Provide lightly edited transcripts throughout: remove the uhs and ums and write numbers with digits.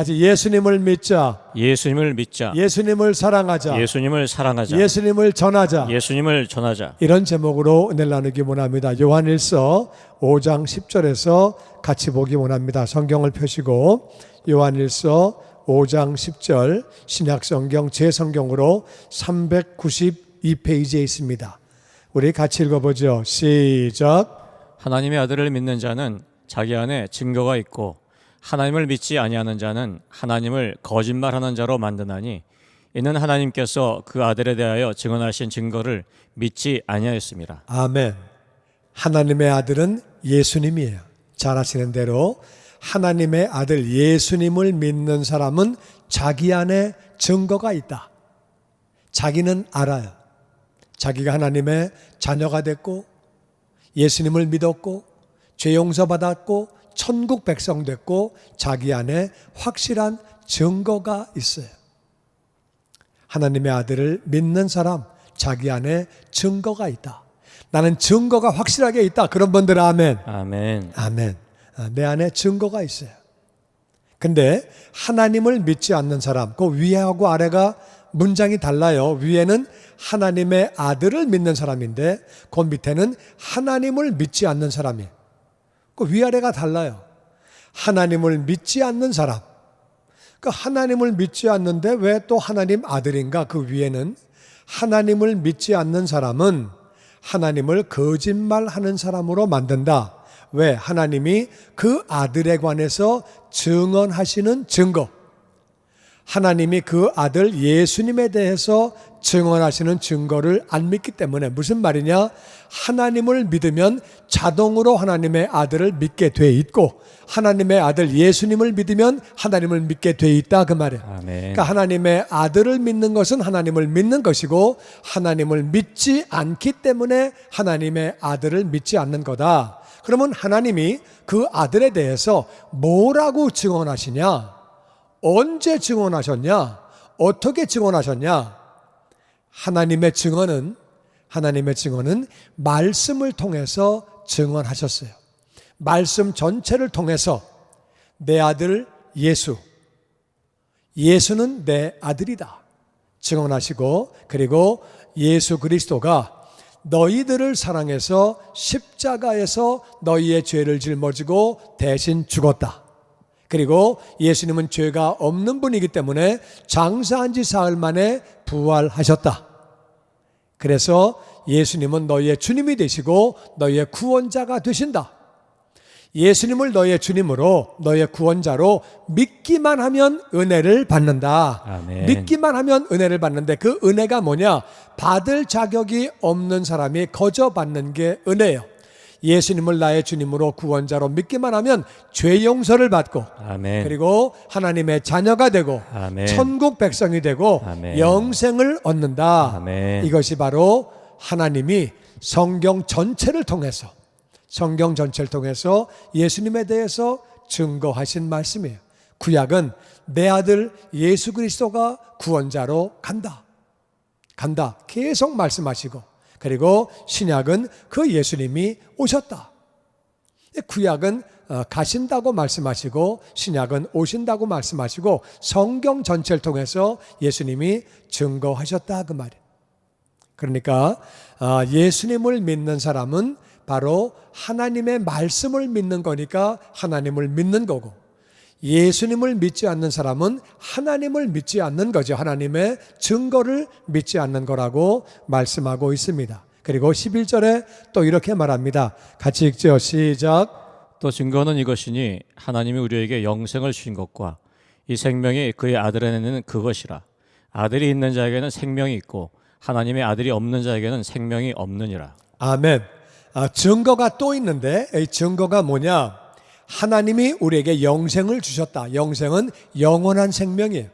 같이 예수님을 믿자. 예수님을 믿자. 예수님을 사랑하자. 예수님을 사랑하자. 예수님을 전하자. 예수님을 전하자. 이런 제목으로 은혜를 나누기 원합니다. 요한일서 5장 10절에서 같이 보기 원합니다. 성경을 펴시고 요한일서 5장 10절 신약성경 제성경으로 392페이지에 있습니다. 우리 같이 읽어보죠. 시작. 하나님의 아들을 믿는 자는 자기 안에 증거가 있고 하나님을 믿지 아니하는 자는 하나님을 거짓말하는 자로 만드나니 이는 하나님께서 그 아들에 대하여 증언하신 증거를 믿지 아니하였습니다. 아멘. 하나님의 아들은 예수님이에요. 잘 아시는 대로 하나님의 아들 예수님을 믿는 사람은 자기 안에 증거가 있다. 자기는 알아요. 자기가 하나님의 자녀가 됐고 예수님을 믿었고 죄 용서받았고 천국 백성 됐고 자기 안에 확실한 증거가 있어요. 하나님의 아들을 믿는 사람, 자기 안에 증거가 있다. 나는 증거가 확실하게 있다. 그런 분들 아멘. 아멘. 아멘. 내 안에 증거가 있어요. 근데 하나님을 믿지 않는 사람, 그 위하고 아래가 문장이 달라요. 위에는 하나님의 아들을 믿는 사람인데 그 밑에는 하나님을 믿지 않는 사람이에요. 그 위아래가 달라요. 하나님을 믿지 않는 사람. 그 하나님을 믿지 않는데 왜 또 하나님 아들인가? 그 위에는 하나님을 믿지 않는 사람은 하나님을 거짓말하는 사람으로 만든다. 왜? 하나님이 그 아들에 관해서 증언하시는 증거. 하나님이 그 아들 예수님에 대해서 증언하시는 증거를 안 믿기 때문에 무슨 말이냐? 하나님을 믿으면 자동으로 하나님의 아들을 믿게 돼 있고 하나님의 아들 예수님을 믿으면 하나님을 믿게 돼 있다 그 말이에요. 아멘. 그러니까 하나님의 아들을 믿는 것은 하나님을 믿는 것이고 하나님을 믿지 않기 때문에 하나님의 아들을 믿지 않는 거다. 그러면 하나님이 그 아들에 대해서 뭐라고 증언하시냐? 언제 증언하셨냐? 어떻게 증언하셨냐? 하나님의 증언은 말씀을 통해서 증언하셨어요. 말씀 전체를 통해서 내 아들 예수는 내 아들이다 증언하시고 그리고 예수 그리스도가 너희들을 사랑해서 십자가에서 너희의 죄를 짊어지고 대신 죽었다. 그리고 예수님은 죄가 없는 분이기 때문에 장사한 지 사흘 만에 부활하셨다. 그래서 예수님은 너희의 주님이 되시고 너희의 구원자가 되신다. 예수님을 너희의 주님으로 너희의 구원자로 믿기만 하면 은혜를 받는다. 아멘. 믿기만 하면 은혜를 받는데 그 은혜가 뭐냐? 받을 자격이 없는 사람이 거저 받는 게 은혜예요. 예수님을 나의 주님으로 구원자로 믿기만 하면 죄 용서를 받고 아멘. 그리고 하나님의 자녀가 되고 아멘. 천국 백성이 되고 아멘. 영생을 얻는다. 아멘. 이것이 바로 하나님이 성경 전체를 통해서 예수님에 대해서 증거하신 말씀이에요. 구약은 내 아들 예수 그리스도가 구원자로 간다 계속 말씀하시고 그리고 신약은 그 예수님이 오셨다. 구약은 가신다고 말씀하시고 신약은 오신다고 말씀하시고 성경 전체를 통해서 예수님이 증거하셨다 그 말이에요. 그러니까 예수님을 믿는 사람은 바로 하나님의 말씀을 믿는 거니까 하나님을 믿는 거고 예수님을 믿지 않는 사람은 하나님을 믿지 않는 거죠. 하나님의 증거를 믿지 않는 거라고 말씀하고 있습니다. 그리고 11절에 또 이렇게 말합니다. 같이 읽죠. 시작. 또 증거는 이것이니 하나님이 우리에게 영생을 주신 것과 이 생명이 그의 아들 안에는 그것이라. 아들이 있는 자에게는 생명이 있고 하나님의 아들이 없는 자에게는 생명이 없느니라. 아멘. 증거가 또 있는데 이 증거가 뭐냐? 하나님이 우리에게 영생을 주셨다. 영생은 영원한 생명이에요.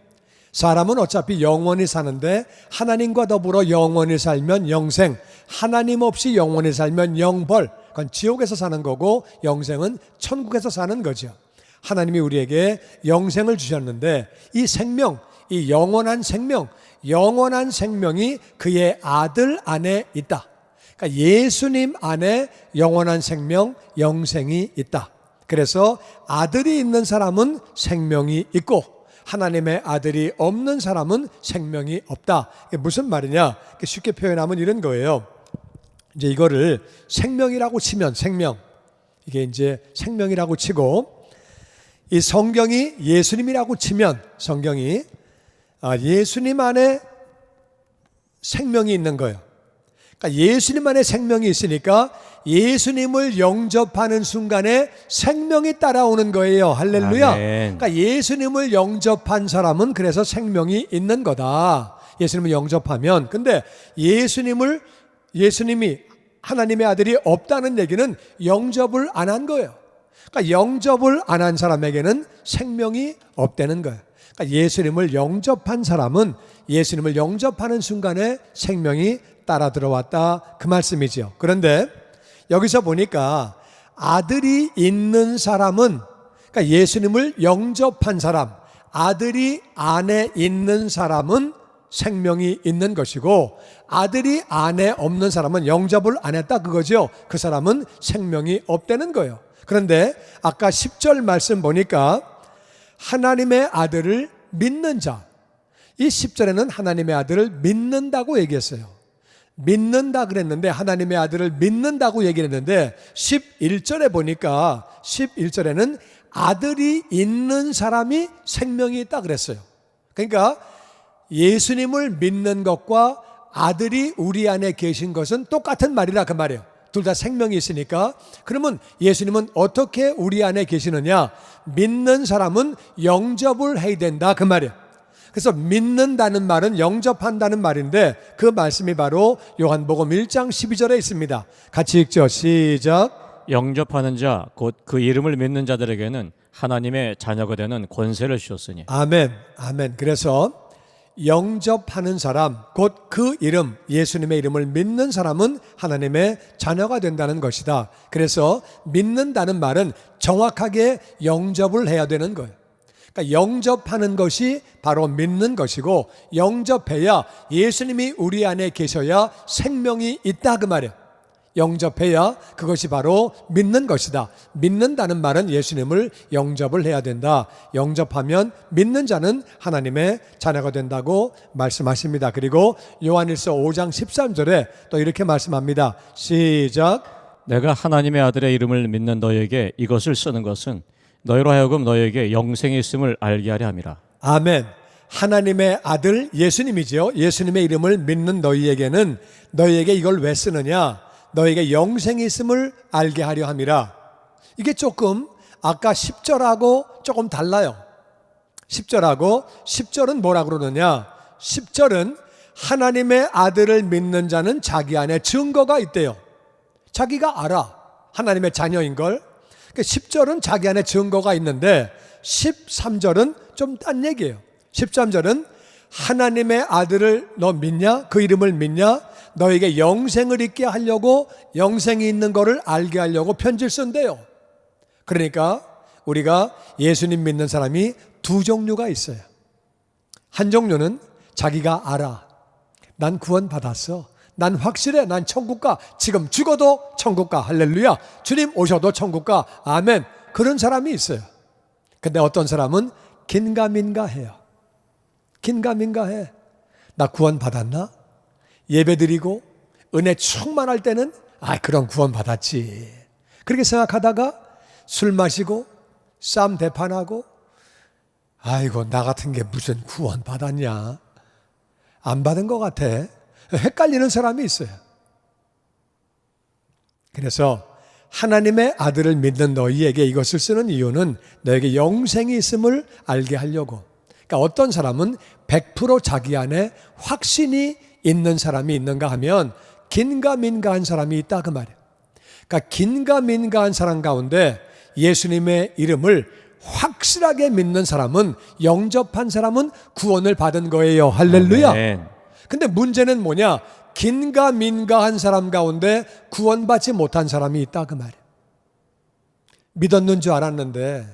사람은 어차피 영원히 사는데 하나님과 더불어 영원히 살면 영생, 하나님 없이 영원히 살면 영벌. 그건 지옥에서 사는 거고 영생은 천국에서 사는 거죠. 하나님이 우리에게 영생을 주셨는데 이 생명, 이 영원한 생명이 그의 아들 안에 있다. 그러니까 예수님 안에 영원한 생명, 영생이 있다. 그래서 아들이 있는 사람은 생명이 있고 하나님의 아들이 없는 사람은 생명이 없다. 이게 무슨 말이냐? 쉽게 표현하면 이런 거예요. 이제 이거를 생명이라고 치면 이게 이제 생명이라고 치고 이 성경이 예수님이라고 치면 성경이 예수님 안에 생명이 있는 거예요. 그러니까 예수님 안에 생명이 있으니까 예수님을 영접하는 순간에 생명이 따라오는 거예요. 할렐루야. 아멘. 그러니까 예수님을 영접한 사람은 그래서 생명이 있는 거다. 예수님을 영접하면. 근데 예수님이 하나님의 아들이 없다는 얘기는 영접을 안 한 거예요. 그러니까 영접을 안 한 사람에게는 생명이 없다는 거예요. 그러니까 예수님을 영접한 사람은 예수님을 영접하는 순간에 생명이 따라 들어왔다 그 말씀이죠. 그런데 여기서 보니까 아들이 있는 사람은 그러니까 예수님을 영접한 사람, 아들이 안에 있는 사람은 생명이 있는 것이고 아들이 안에 없는 사람은 영접을 안 했다 그거죠. 그 사람은 생명이 없다는 거예요. 그런데 아까 10절 말씀 보니까 하나님의 아들을 믿는 자, 이 10절에는 하나님의 아들을 믿는다고 얘기했어요. 믿는다 그랬는데 하나님의 아들을 믿는다고 얘기했는데 11절에 보니까 11절에는 아들이 있는 사람이 생명이 있다 그랬어요. 그러니까 예수님을 믿는 것과 아들이 우리 안에 계신 것은 똑같은 말이라 그 말이에요. 둘 다 생명이 있으니까. 그러면 예수님은 어떻게 우리 안에 계시느냐? 믿는 사람은 영접을 해야 된다 그 말이에요. 그래서 믿는다는 말은 영접한다는 말인데 그 말씀이 바로 요한복음 1장 12절에 있습니다. 같이 읽죠. 시작. 영접하는 자 곧 그 이름을 믿는 자들에게는 하나님의 자녀가 되는 권세를 주셨으니. 아멘. 아멘. 그래서 영접하는 사람, 곧 그 이름, 예수님의 이름을 믿는 사람은 하나님의 자녀가 된다는 것이다. 그래서 믿는다는 말은 정확하게 영접을 해야 되는 거예요. 그러니까 영접하는 것이 바로 믿는 것이고 영접해야 예수님이 우리 안에 계셔야 생명이 있다 그 말이에요. 영접해야 그것이 바로 믿는 것이다. 믿는다는 말은 예수님을 영접을 해야 된다. 영접하면 믿는 자는 하나님의 자녀가 된다고 말씀하십니다. 그리고 요한일서 5장 13절에 또 이렇게 말씀합니다. 시작. 내가 하나님의 아들의 이름을 믿는 너에게 이것을 쓰는 것은 너희로 하여금 너에게 영생이 있음을 알게 하려 함이라. 아멘. 하나님의 아들 예수님이죠. 예수님의 이름을 믿는 너희에게는 너희에게 이걸 왜 쓰느냐? 너에게 영생이 있음을 알게 하려 함이라. 이게 조금 아까 10절하고 조금 달라요. 10절은 뭐라 그러느냐? 10절은 하나님의 아들을 믿는 자는 자기 안에 증거가 있대요. 자기가 알아. 하나님의 자녀인 걸. 10절은 자기 안에 증거가 있는데 13절은 좀 딴 얘기예요. 13절은 하나님의 아들을 너 믿냐? 그 이름을 믿냐? 너에게 영생을 있게 하려고 영생이 있는 것을 알게 하려고 편지를 쓴대요. 그러니까 우리가 예수님 믿는 사람이 두 종류가 있어요. 한 종류는 자기가 알아. 난 구원 받았어. 난 확실해. 난 천국 가. 지금 죽어도 천국 가. 할렐루야. 주님 오셔도 천국 가. 아멘. 그런 사람이 있어요. 근데 어떤 사람은 긴가민가해요. 긴가민가해. 나 구원 받았나? 예배드리고 은혜 충만할 때는 그럼 구원 받았지. 그렇게 생각하다가 술 마시고 쌈 대판하고 아이고 나 같은 게 무슨 구원 받았냐? 안 받은 것 같아. 헷갈리는 사람이 있어요. 그래서 하나님의 아들을 믿는 너희에게 이것을 쓰는 이유는 너에게 영생이 있음을 알게 하려고. 그러니까 어떤 사람은 100% 자기 안에 확신이 있는 사람이 있는가 하면 긴가민가한 사람이 있다 그 말이에요. 그러니까 긴가민가한 사람 가운데 예수님의 이름을 확실하게 믿는 사람은 영접한 사람은 구원을 받은 거예요. 할렐루야. 아멘. 근데 문제는 뭐냐? 긴가민가한 사람 가운데 구원받지 못한 사람이 있다 그 말이에요. 믿었는 줄 알았는데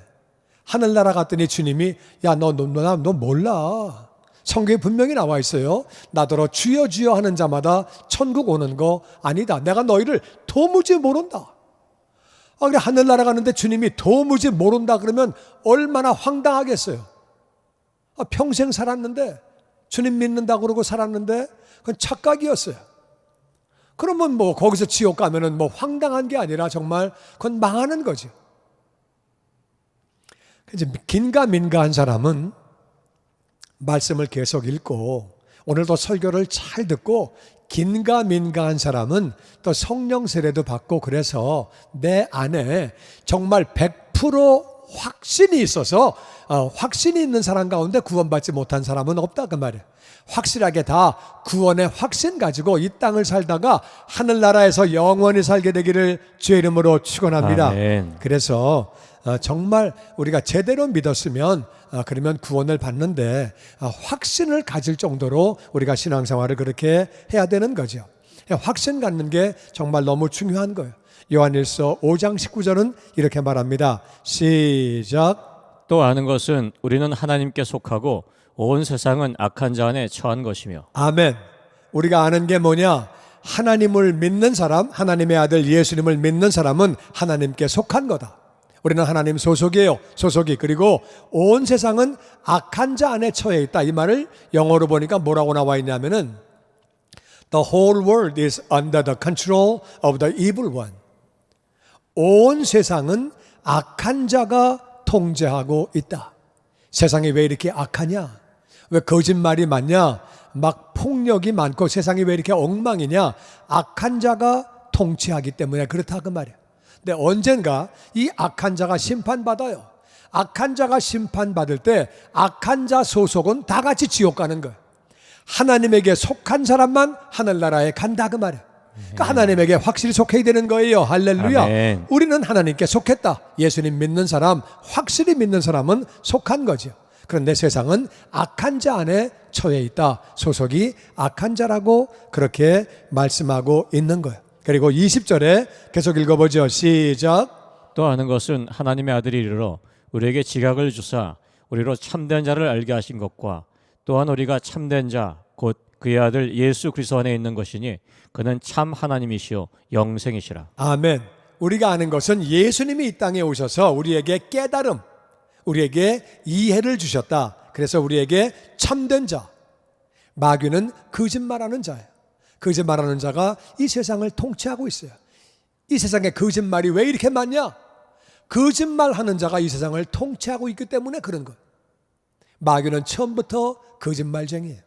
하늘나라 갔더니 주님이 너 몰라. 성경에 분명히 나와 있어요. 나더러 주여 주여 하는 자마다 천국 오는 거 아니다. 내가 너희를 도무지 모른다. 그래 하늘나라 가는데 주님이 도무지 모른다 그러면 얼마나 황당하겠어요. 평생 살았는데, 주님 믿는다고 그러고 살았는데 그건 착각이었어요. 그러면 뭐 거기서 지옥 가면은 뭐 황당한 게 아니라 정말 그건 망하는 거죠. 이제 긴가민가한 사람은 말씀을 계속 읽고 오늘도 설교를 잘 듣고, 긴가민가한 사람은 또 성령 세례도 받고, 그래서 내 안에 정말 100% 확신이 있어서 확신이 있는 사람 가운데 구원받지 못한 사람은 없다 그 말이에요. 확실하게 다 구원의 확신 가지고 이 땅을 살다가 하늘나라에서 영원히 살게 되기를 주의 이름으로 축원합니다. 아멘. 그래서 정말 우리가 제대로 믿었으면 그러면 구원을 받는데 확신을 가질 정도로 우리가 신앙생활을 그렇게 해야 되는 거죠. 확신 갖는 게 정말 너무 중요한 거예요. 요한일서 5장 19절은 이렇게 말합니다. 시작. 또 아는 것은 우리는 하나님께 속하고 온 세상은 악한 자 안에 처한 것이며. 아멘. 우리가 아는 게 뭐냐? 하나님을 믿는 사람, 하나님의 아들 예수님을 믿는 사람은 하나님께 속한 거다. 우리는 하나님 소속이에요. 소속이. 그리고 온 세상은 악한 자 안에 처해 있다. 이 말을 영어로 보니까 뭐라고 나와 있냐면은 The whole world is under the control of the evil one. 온 세상은 악한 자가 통제하고 있다. 세상이 왜 이렇게 악하냐? 왜 거짓말이 많냐? 막 폭력이 많고 세상이 왜 이렇게 엉망이냐? 악한 자가 통치하기 때문에 그렇다 그 말이야. 근데 언젠가 이 악한 자가 심판받아요. 악한 자가 심판받을 때 악한 자 소속은 다 같이 지옥 가는 거예요. 하나님에게 속한 사람만 하늘나라에 간다 그 말이에요. 그러니까 하나님에게 확실히 속해야 되는 거예요. 할렐루야. 아멘. 우리는 하나님께 속했다. 예수님 믿는 사람, 확실히 믿는 사람은 속한 거죠. 그런데 세상은 악한 자 안에 처해 있다. 소속이 악한 자라고 그렇게 말씀하고 있는 거예요. 그리고 20절에 계속 읽어보죠. 시작. 또 아는 것은 하나님의 아들이 이르러 우리에게 지각을 주사 우리로 참된 자를 알게 하신 것과 또한 우리가 참된 자 곧 그의 아들 예수 그리스도 안에 있는 것이니 그는 참 하나님이시요 영생이시라. 아멘. 우리가 아는 것은 예수님이 이 땅에 오셔서 우리에게 깨달음, 우리에게 이해를 주셨다. 그래서 우리에게 참된 자, 마귀는 거짓말하는 자예요. 거짓말하는 자가 이 세상을 통치하고 있어요. 이 세상에 거짓말이 왜 이렇게 많냐? 거짓말하는 자가 이 세상을 통치하고 있기 때문에 그런 거예요. 마귀는 처음부터 거짓말쟁이에요.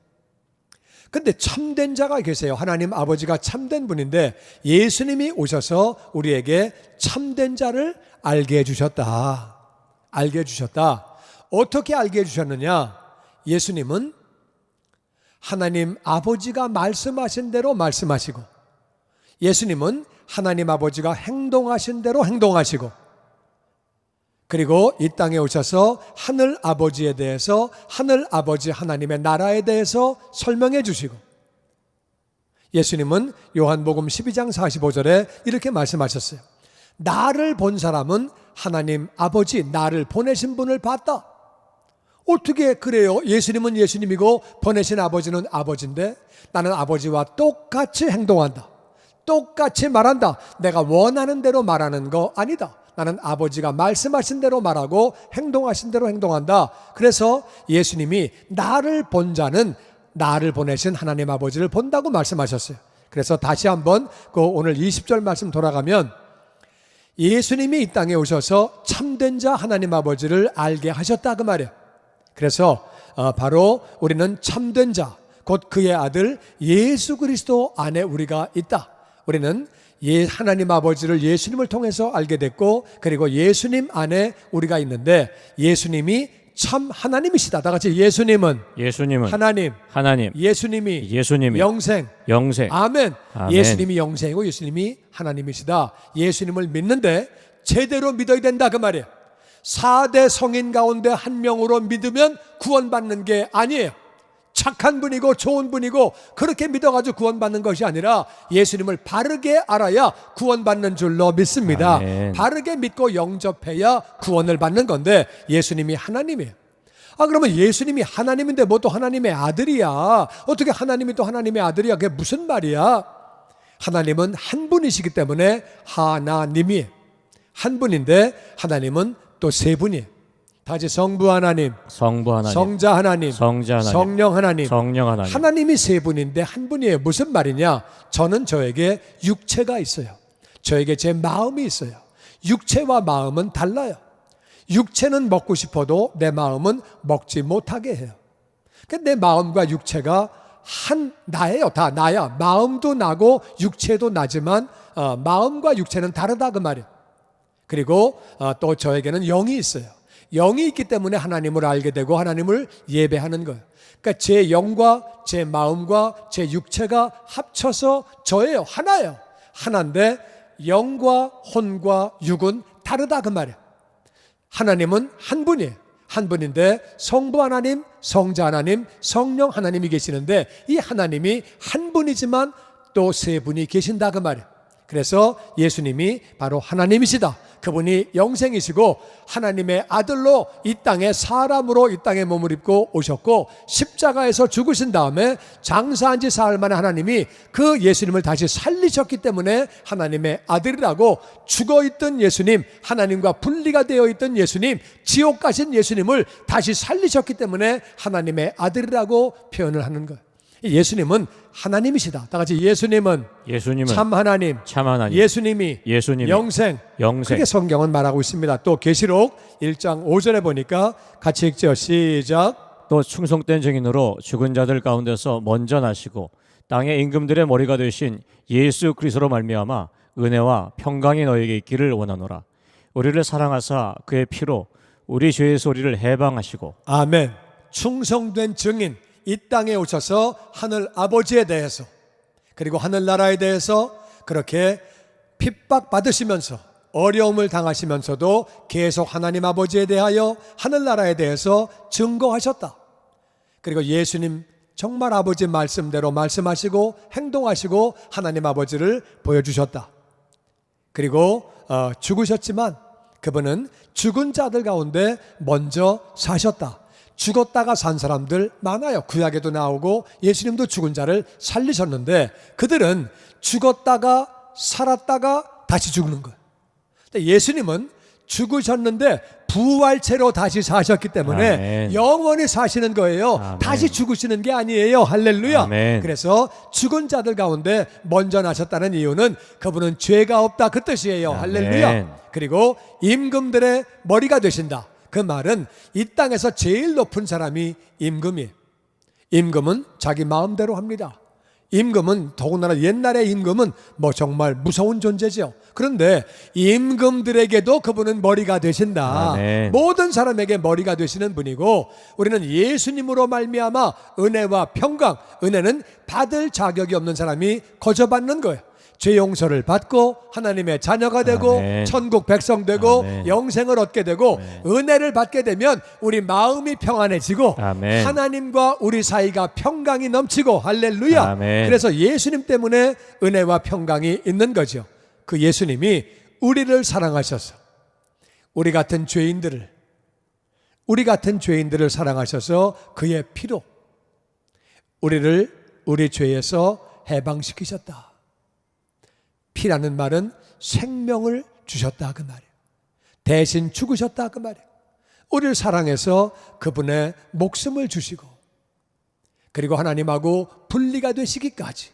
근데 참된 자가 계세요. 하나님 아버지가 참된 분인데 예수님이 오셔서 우리에게 참된 자를 알게 해주셨다. 알게 해주셨다. 어떻게 알게 해주셨느냐? 예수님은 하나님 아버지가 말씀하신 대로 말씀하시고, 예수님은 하나님 아버지가 행동하신 대로 행동하시고, 그리고 이 땅에 오셔서 하늘 아버지에 대해서, 하늘 아버지 하나님의 나라에 대해서 설명해 주시고, 예수님은 요한복음 12장 45절에 이렇게 말씀하셨어요. 나를 본 사람은 하나님 아버지, 나를 보내신 분을 봤다. 어떻게 그래요? 예수님은 예수님이고 보내신 아버지는 아버지인데 나는 아버지와 똑같이 행동한다. 똑같이 말한다. 내가 원하는 대로 말하는 거 아니다. 나는 아버지가 말씀하신 대로 말하고 행동하신 대로 행동한다. 그래서 예수님이 나를 본 자는 나를 보내신 하나님 아버지를 본다고 말씀하셨어요. 그래서 다시 한번 그 오늘 20절 말씀 돌아가면 예수님이 이 땅에 오셔서 참된 자 하나님 아버지를 알게 하셨다 그 말이에요. 그래서 바로 우리는 참된 자, 곧 그의 아들 예수 그리스도 안에 우리가 있다. 우리는 하나님 아버지를 예수님을 통해서 알게 됐고, 그리고 예수님 안에 우리가 있는데 예수님이 참 하나님이시다. 다 같이 예수님은 하나님, 예수님이 영생. 아멘. 예수님이 영생이고 예수님이 하나님이시다. 예수님을 믿는데 제대로 믿어야 된다 그 말이에요. 4대 성인 가운데 한 명으로 믿으면 구원받는 게 아니에요. 착한 분이고 좋은 분이고 그렇게 믿어가지고 구원받는 것이 아니라 예수님을 바르게 알아야 구원받는 줄로 믿습니다. 아멘. 바르게 믿고 영접해야 구원을 받는 건데 예수님이 하나님이에요. 그러면 예수님이 하나님인데 뭐 또 하나님의 아들이야? 어떻게 하나님이 또 하나님의 아들이야? 그게 무슨 말이야? 하나님은 한 분이시기 때문에 하나님이에요. 한 분인데 하나님은 또 세 분이에요. 다시 성부 하나님, 성부 하나님, 성자 하나님, 성자 하나님, 성령 하나님. 성령 하나님. 하나님이 세 분인데 한 분이에요. 무슨 말이냐? 저는 저에게 육체가 있어요. 저에게 제 마음이 있어요. 육체와 마음은 달라요. 육체는 먹고 싶어도 내 마음은 먹지 못하게 해요. 내 마음과 육체가 한 나예요. 다 나야. 마음도 나고 육체도 나지만 마음과 육체는 다르다 그 말이에요. 그리고 또 저에게는 영이 있어요. 영이 있기 때문에 하나님을 알게 되고 하나님을 예배하는 거예요. 그러니까 제 영과 제 마음과 제 육체가 합쳐서 저예요. 하나예요. 하나인데 영과 혼과 육은 다르다 그 말이에요. 하나님은 한 분이에요. 한 분인데 성부 하나님, 성자 하나님, 성령 하나님이 계시는데 이 하나님이 한 분이지만 또 세 분이 계신다 그 말이에요. 그래서 예수님이 바로 하나님이시다. 그분이 영생이시고 하나님의 아들로 이 땅에 사람으로 이 땅에 몸을 입고 오셨고 십자가에서 죽으신 다음에 장사한 지 사흘 만에 하나님이 그 예수님을 다시 살리셨기 때문에 하나님의 아들이라고, 죽어있던 예수님, 하나님과 분리가 되어 있던 예수님, 지옥 가신 예수님을 다시 살리셨기 때문에 하나님의 아들이라고 표현을 하는 거예요. 예수님은 하나님이시다. 다 같이 예수님은 참 하나님, 참 하나님, 예수님이 영생. 그게 성경은 말하고 있습니다. 또 계시록 1장 5절에 보니까 같이 읽죠. 시작. 또 충성된 증인으로 죽은 자들 가운데서 먼저 나시고 땅의 임금들의 머리가 되신 예수 그리스도로 말미암아 은혜와 평강이 너에게 있기를 원하노라. 우리를 사랑하사 그의 피로 우리 죄에서 우리를 해방하시고. 아멘. 충성된 증인, 이 땅에 오셔서 하늘 아버지에 대해서 그리고 하늘나라에 대해서 그렇게 핍박받으시면서 어려움을 당하시면서도 계속 하나님 아버지에 대하여 하늘나라에 대해서 증거하셨다. 그리고 예수님 정말 아버지 말씀대로 말씀하시고 행동하시고 하나님 아버지를 보여주셨다. 그리고 죽으셨지만 그분은 죽은 자들 가운데 먼저 사셨다. 죽었다가 산 사람들 많아요. 구약에도 나오고 예수님도 죽은 자를 살리셨는데 그들은 죽었다가 살았다가 다시 죽는 거예요. 예수님은 죽으셨는데 부활체로 다시 사셨기 때문에 아멘. 영원히 사시는 거예요. 아멘. 다시 죽으시는 게 아니에요. 할렐루야. 아멘. 그래서 죽은 자들 가운데 먼저 나셨다는 이유는 그분은 죄가 없다 그 뜻이에요. 아멘. 할렐루야. 그리고 임금들의 머리가 되신다. 그 말은 이 땅에서 제일 높은 사람이 임금이에요. 임금은 자기 마음대로 합니다. 임금은 더군다나 옛날의 임금은 정말 무서운 존재죠. 그런데 임금들에게도 그분은 머리가 되신다. 아멘. 모든 사람에게 머리가 되시는 분이고 우리는 예수님으로 말미암아 은혜와 평강, 은혜는 받을 자격이 없는 사람이 거저받는 거예요. 죄 용서를 받고 하나님의 자녀가 되고 아멘. 천국 백성 되고 아멘. 영생을 얻게 되고 아멘. 은혜를 받게 되면 우리 마음이 평안해지고 아멘. 하나님과 우리 사이가 평강이 넘치고 할렐루야. 아멘. 그래서 예수님 때문에 은혜와 평강이 있는 거죠. 그 예수님이 우리를 사랑하셔서 우리 같은 죄인들을 사랑하셔서 그의 피로 우리를 우리 죄에서 해방시키셨다. 피라는 말은 생명을 주셨다 그 말이에요. 대신 죽으셨다 그 말이에요. 우리를 사랑해서 그분의 목숨을 주시고 그리고 하나님하고 분리가 되시기까지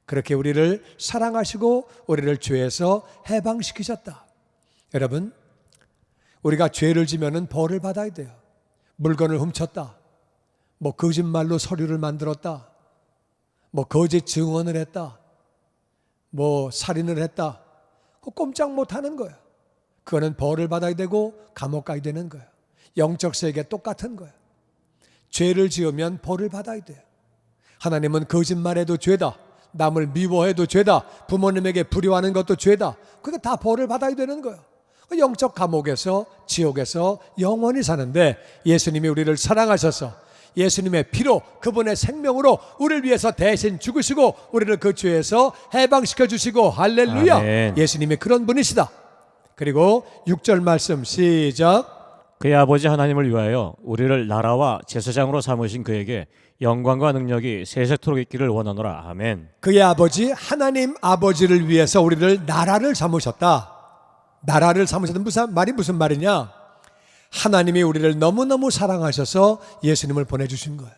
그렇게 우리를 사랑하시고 우리를 죄에서 해방시키셨다. 여러분, 우리가 죄를 지면은 벌을 받아야 돼요. 물건을 훔쳤다, 거짓말로 서류를 만들었다, 거짓 증언을 했다, 살인을 했다. 꼼짝 못하는 거예요. 그거는 벌을 받아야 되고 감옥 가야 되는 거예요. 영적 세계 똑같은 거예요. 죄를 지으면 벌을 받아야 돼요. 하나님은 거짓말해도 죄다, 남을 미워해도 죄다, 부모님에게 불효하는 것도 죄다. 그게 다 벌을 받아야 되는 거예요. 영적 감옥에서 지옥에서 영원히 사는데 예수님이 우리를 사랑하셔서 예수님의 피로 그분의 생명으로 우리를 위해서 대신 죽으시고 우리를 그 죄에서 해방시켜 주시고 할렐루야. 아멘. 예수님이 그런 분이시다. 그리고 6절 말씀 시작. 그의 아버지 하나님을 위하여 우리를 나라와 제사장으로 삼으신 그에게 영광과 능력이 세세토록 있기를 원하노라. 아멘. 그의 아버지 하나님 아버지를 위해서 우리를 나라를 삼으셨다. 나라를 삼으셨다는 무슨 말이냐? 하나님이 우리를 너무너무 사랑하셔서 예수님을 보내주신 거예요.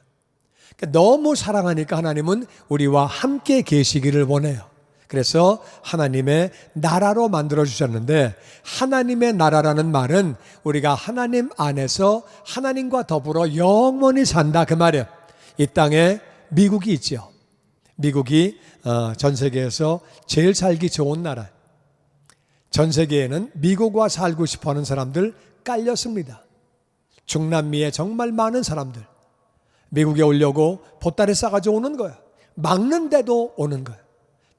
그러니까 너무 사랑하니까 하나님은 우리와 함께 계시기를 원해요. 그래서 하나님의 나라로 만들어 주셨는데, 하나님의 나라라는 말은 우리가 하나님 안에서 하나님과 더불어 영원히 산다 그 말이에요. 이 땅에 미국이 있죠. 미국이 전 세계에서 제일 살기 좋은 나라. 전 세계에는 미국과 살고 싶어하는 사람들 깔렸습니다. 중남미에 정말 많은 사람들 미국에 오려고 보따리 싸가지고 오는 거야. 막는데도 오는 거야.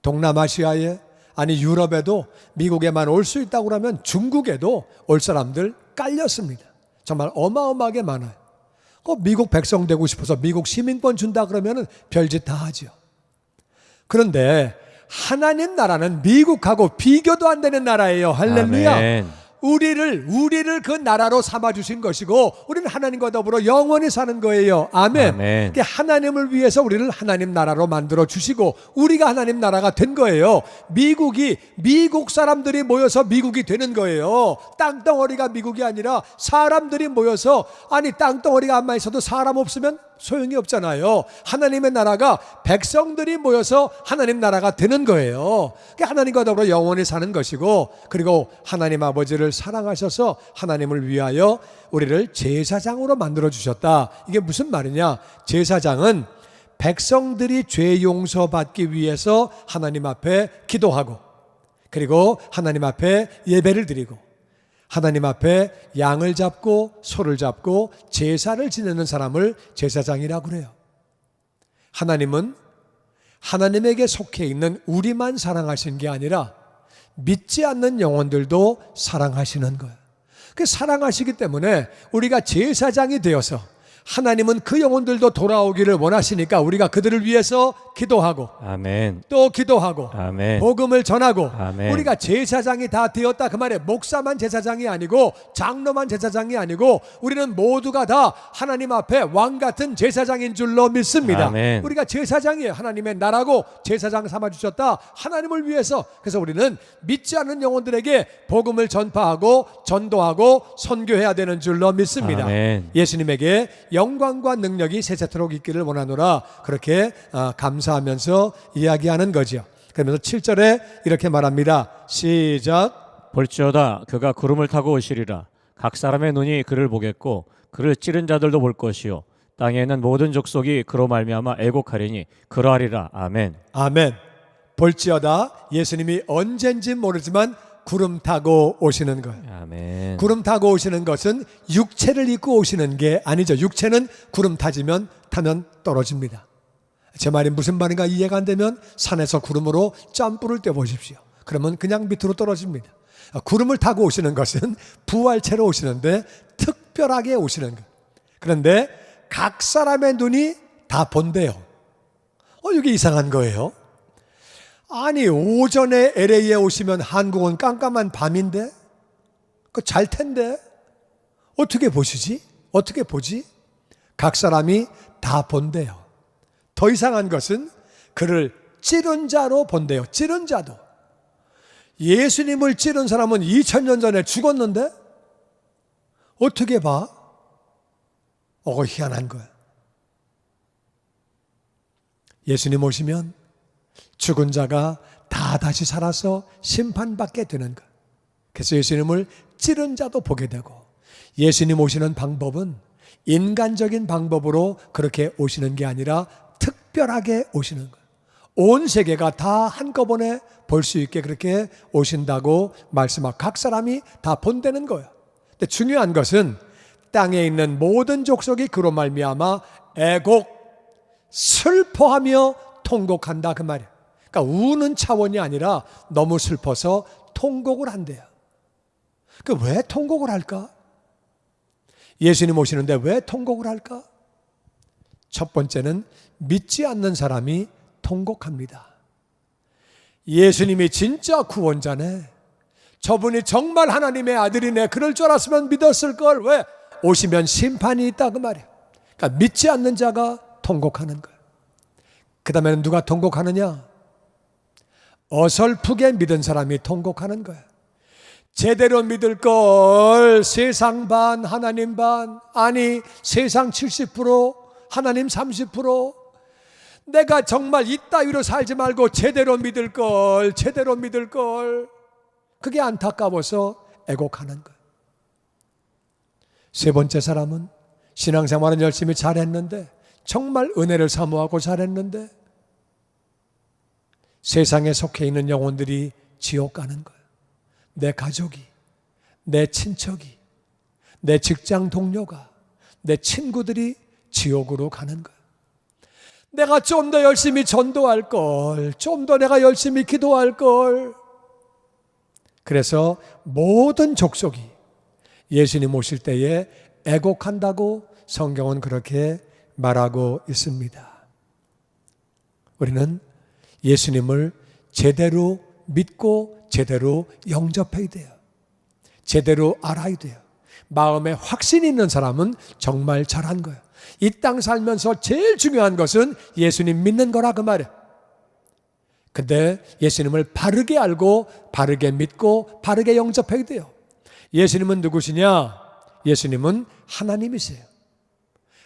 동남아시아에, 아니 유럽에도 미국에만 올 수 있다고 그러면 중국에도 올 사람들 깔렸습니다. 정말 어마어마하게 많아요. 미국 백성 되고 싶어서 미국 시민권 준다 그러면 별짓 다 하죠. 그런데 하나님 나라는 미국하고 비교도 안 되는 나라예요. 할렐루야. 아멘. 우리를 그 나라로 삼아주신 것이고, 우리는 하나님과 더불어 영원히 사는 거예요. 아멘. 아멘. 그러니까 하나님을 위해서 우리를 하나님 나라로 만들어 주시고, 우리가 하나님 나라가 된 거예요. 미국 사람들이 모여서 미국이 되는 거예요. 땅덩어리가 미국이 아니라 사람들이 모여서, 아니 땅덩어리가 안만 있어도 사람 없으면 소용이 없잖아요. 하나님의 나라가 백성들이 모여서 하나님 나라가 되는 거예요. 그러니까 하나님과 더불어 영원히 사는 것이고, 그리고 하나님 아버지를 사랑하셔서 하나님을 위하여 우리를 제사장으로 만들어 주셨다. 이게 무슨 말이냐? 제사장은 백성들이 죄 용서받기 위해서 하나님 앞에 기도하고, 그리고 하나님 앞에 예배를 드리고, 하나님 앞에 양을 잡고 소를 잡고 제사를 지내는 사람을 제사장이라고 그래요. 하나님은 하나님에게 속해 있는 우리만 사랑하신 게 아니라 믿지 않는 영혼들도 사랑하시는 거예요. 그 사랑하시기 때문에 우리가 제사장이 되어서, 하나님은 그 영혼들도 돌아오기를 원하시니까 우리가 그들을 위해서 기도하고, 아멘. 또 기도하고, 아멘. 복음을 전하고, 아멘. 우리가 제사장이 다 되었다 그 말에, 목사만 제사장이 아니고 장로만 제사장이 아니고 우리는 모두가 다 하나님 앞에 왕 같은 제사장인 줄로 믿습니다. 아멘. 우리가 제사장이에요. 하나님의 나라고 제사장 삼아주셨다, 하나님을 위해서. 그래서 우리는 믿지 않는 영혼들에게 복음을 전파하고 전도하고 선교해야 되는 줄로 믿습니다. 아멘. 예수님에게 영광과 능력이 세세토록 있기를 원하노라, 그렇게 감사하면서 이야기하는 거죠. 그러면서 7절에 이렇게 말합니다. 시작. 볼지어다 그가 구름을 타고 오시리라. 각 사람의 눈이 그를 보겠고 그를 찌른 자들도 볼 것이요 땅에 있는 모든 족속이 그로 말미암아 애곡하리니 그러하리라. 아멘. 아멘. 볼지어다, 예수님이 언젠지 모르지만 구름 타고 오시는 거예요. 아멘. 구름 타고 오시는 것은 육체를 입고 오시는 게 아니죠. 육체는 구름 타면 떨어집니다. 제 말이 무슨 말인가 이해가 안 되면 산에서 구름으로 점프를 뛰어보십시오. 그러면 그냥 밑으로 떨어집니다. 구름을 타고 오시는 것은 부활체로 오시는데 특별하게 오시는 거예요. 그런데 각 사람의 눈이 다 본대요. 이게 이상한 거예요. 아니, 오전에 LA에 오시면 한국은 깜깜한 밤인데, 잘 텐데 어떻게 보시지? 어떻게 보지? 각 사람이 다 본대요. 더 이상한 것은 그를 찌른 자로 본대요. 찌른 자도. 예수님을 찌른 사람은 2000년 전에 죽었는데 어떻게 봐? 희한한 거야. 예수님 오시면 죽은 자가 다 다시 살아서 심판받게 되는 것. 그래서 예수님을 찌른 자도 보게 되고, 예수님 오시는 방법은 인간적인 방법으로 그렇게 오시는 게 아니라 특별하게 오시는 거예요. 온 세계가 다 한꺼번에 볼 수 있게 그렇게 오신다고 말씀하고, 각 사람이 다 본다는 거예요. 근데 중요한 것은 땅에 있는 모든 족속이 그로 말미암아 애곡, 슬퍼하며 통곡한다 그 말이에요. 그러니까 우는 차원이 아니라 너무 슬퍼서 통곡을 한대요. 왜 통곡을 할까? 예수님 오시는데 왜 통곡을 할까? 첫 번째는 믿지 않는 사람이 통곡합니다. 예수님이 진짜 구원자네, 저분이 정말 하나님의 아들이네, 그럴 줄 알았으면 믿었을 걸, 왜? 오시면 심판이 있다 그 말이에요. 그러니까 믿지 않는 자가 통곡하는 거예요. 그 다음에는 누가 통곡하느냐? 어설프게 믿은 사람이 통곡하는 거예요. 제대로 믿을 걸 세상 반 하나님 반, 아니 세상 70% 하나님 30%. 내가 정말 이따위로 살지 말고 제대로 믿을 걸, 제대로 믿을 걸. 그게 안타까워서 애곡하는 거예요. 세 번째 사람은 신앙생활은 열심히 잘했는데, 정말 은혜를 사모하고 잘했는데 세상에 속해 있는 영혼들이 지옥 가는 거예요. 내 가족이, 내 친척이, 내 직장 동료가, 내 친구들이 지옥으로 가는 거예요. 내가 좀 더 열심히 전도할 걸, 좀 더 내가 열심히 기도할 걸. 그래서 모든 족속이 예수님 오실 때에 애곡한다고 성경은 그렇게 말하고 있습니다. 우리는 예수님을 제대로 믿고 제대로 영접해야 돼요. 제대로 알아야 돼요. 마음에 확신이 있는 사람은 정말 잘한 거예요. 이 땅 살면서 제일 중요한 것은 예수님 믿는 거라 그 말이에요. 근데 예수님을 바르게 알고 바르게 믿고 바르게 영접해야 돼요. 예수님은 누구시냐? 예수님은 하나님이세요.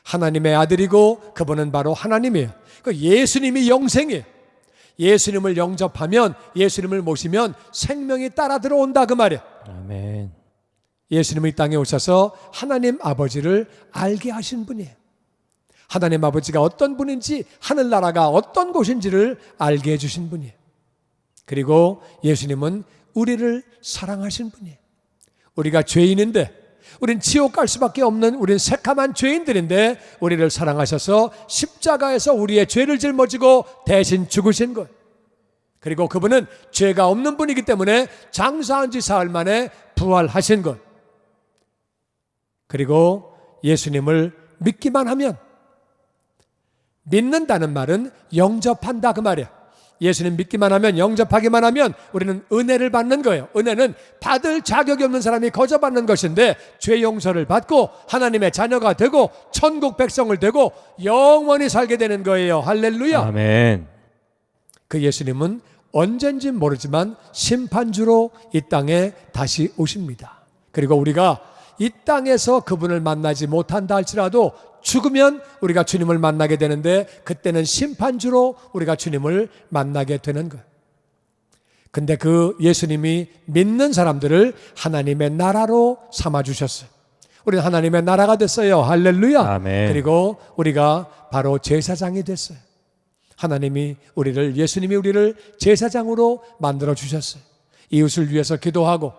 하나님의 아들이고 그분은 바로 하나님이에요. 그 예수님이 영생이에요. 예수님을 영접하면, 예수님을 모시면 생명이 따라 들어온다 그 말이에요. 아멘. 예수님이 이 땅에 오셔서 하나님 아버지를 알게 하신 분이에요. 하나님 아버지가 어떤 분인지, 하늘나라가 어떤 곳인지를 알게 해주신 분이에요. 그리고 예수님은 우리를 사랑하신 분이에요. 우리가 죄인인데, 우린 지옥 갈 수밖에 없는, 우린 새카만 죄인들인데 우리를 사랑하셔서 십자가에서 우리의 죄를 짊어지고 대신 죽으신 것. 그리고 그분은 죄가 없는 분이기 때문에 장사한 지 사흘 만에 부활하신 것. 그리고 예수님을 믿기만 하면, 믿는다는 말은 영접한다 그 말이야. 예수님 믿기만 하면, 영접하기만 하면 우리는 은혜를 받는 거예요. 은혜는 받을 자격이 없는 사람이 거저 받는 것인데, 죄 용서를 받고 하나님의 자녀가 되고 천국 백성을 되고 영원히 살게 되는 거예요. 할렐루야. 아멘. 그 예수님은 언젠지 모르지만 심판주로 이 땅에 다시 오십니다. 그리고 우리가 이 땅에서 그분을 만나지 못한다 할지라도 죽으면 우리가 주님을 만나게 되는데, 그때는 심판주로 우리가 주님을 만나게 되는 거예요. 근데 그 예수님이 믿는 사람들을 하나님의 나라로 삼아주셨어요. 우리는 하나님의 나라가 됐어요. 할렐루야. 아멘. 그리고 우리가 바로 제사장이 됐어요. 하나님이 우리를, 예수님이 우리를 제사장으로 만들어 주셨어요. 이웃을 위해서 기도하고,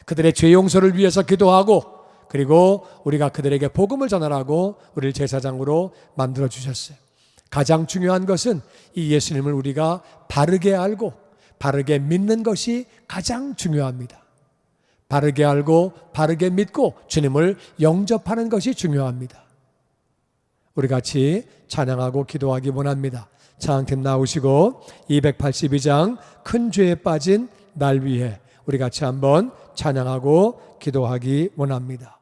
그들의 죄 용서를 위해서 기도하고, 그리고 우리가 그들에게 복음을 전하라고 우리를 제사장으로 만들어 주셨어요. 가장 중요한 것은 이 예수님을 우리가 바르게 알고 바르게 믿는 것이 가장 중요합니다. 바르게 알고 바르게 믿고 주님을 영접하는 것이 중요합니다. 우리 같이 찬양하고 기도하기 원합니다. 찬양팀 나오시고 282장 큰 죄에 빠진 날 위해 우리 같이 한번 찬양하고 기도하기 원합니다.